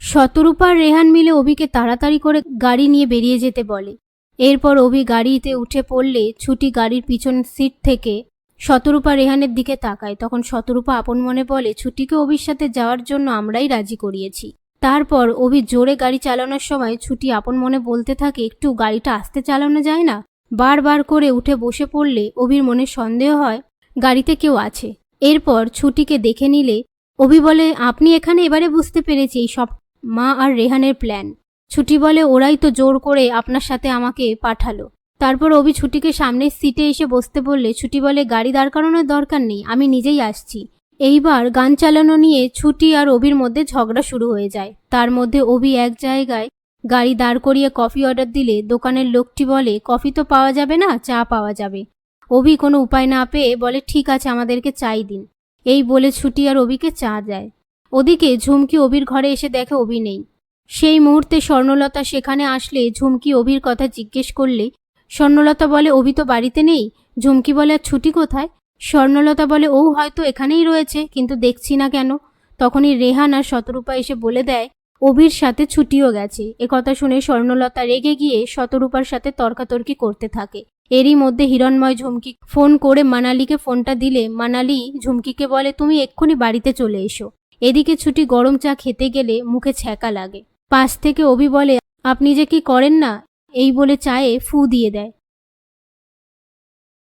শতরূপা আর রেহান মিলে অভিকে তাড়াতাড়ি করে গাড়ি নিয়ে বেরিয়ে যেতে বলে। এরপর অভি গাড়িতে উঠে পড়লে ছুটি গাড়ির পিছন সিট থেকে শতরূপা রেহানের দিকে তাকায়। তখন শতরূপা আপন মনে বলে, ছুটিকে অভির সাথে যাওয়ার জন্য আমরাই রাজি করিয়েছি। তারপর অভি জোরে গাড়ি চালানোর সময় ছুটি আপন মনে বলতে থাকে, একটু গাড়িটা আস্তে চালানো যায় না? বারবার করে উঠে বসে পড়লে অভির মনে সন্দেহ হয় গাড়িতে কেউ আছে। এরপর ছুটিকে দেখে নিলে অভি বলে, আপনি এখানে এবারে বুঝতে পেরেছি এই সব মা আর রেহানের প্ল্যান। ছুটি বলে, ওরাই তো জোর করে আপনার সাথে আমাকে পাঠালো। তারপর অভি ছুটিকে সামনের সিটে এসে বসতে বললে ছুটি বলে, গাড়ি দাঁড় করানোর দরকার নেই, আমি নিজেই আসছি। এইবার গান চালানো নিয়ে ছুটি আর অভির মধ্যে ঝগড়া শুরু হয়ে যায়। তার মধ্যে অভি এক জায়গায় গাড়ি দাঁড় করিয়ে কফি অর্ডার দিলে দোকানের লোকটি বলে, কফি তো পাওয়া যাবে না, চা পাওয়া যাবে। অভি কোনো উপায় না পেয়ে বলে, ঠিক আছে, আমাদেরকে চাই দিন। এই বলে ছুটি আর অভিকে চা দেয়। ওদিকে ঝুমকি অভির ঘরে এসে দেখে অভি নেই। সেই মুহূর্তে স্বর্ণলতা সেখানে আসলে ঝুমকি অভির কথা জিজ্ঞেস করলে স্বর্ণলতা বলে, অভি তো বাড়িতে নেই। ঝুমকি বলে, আর ছুটি কোথায়? স্বর্ণলতা বলে, ও হয়তো এখানেই রয়েছে, কিন্তু দেখছি না কেন। তখনই রেহান আর শতরূপা এসে বলে দেয় অভির সাথে ছুটিও গেছে। একথা শুনে স্বর্ণলতা রেগে গিয়ে শতরূপার সাথে তর্কাতর্কি করতে থাকে। এরই মধ্যে হিরণময় ঝুমকি ফোন করে মানালিকে ফোনটা দিলে মানালি ঝুমকিকে বলে, তুমি এক্ষুনি বাড়িতে চলে এসো। এদিকে ছুটি গরম চা খেতে গেলে মুখে ছ্যাঁকা লাগে। পাশ থেকে অভি বলে, আপনি যে কি করেন না, এই বলে চায়ে ফু দিয়ে দেয়।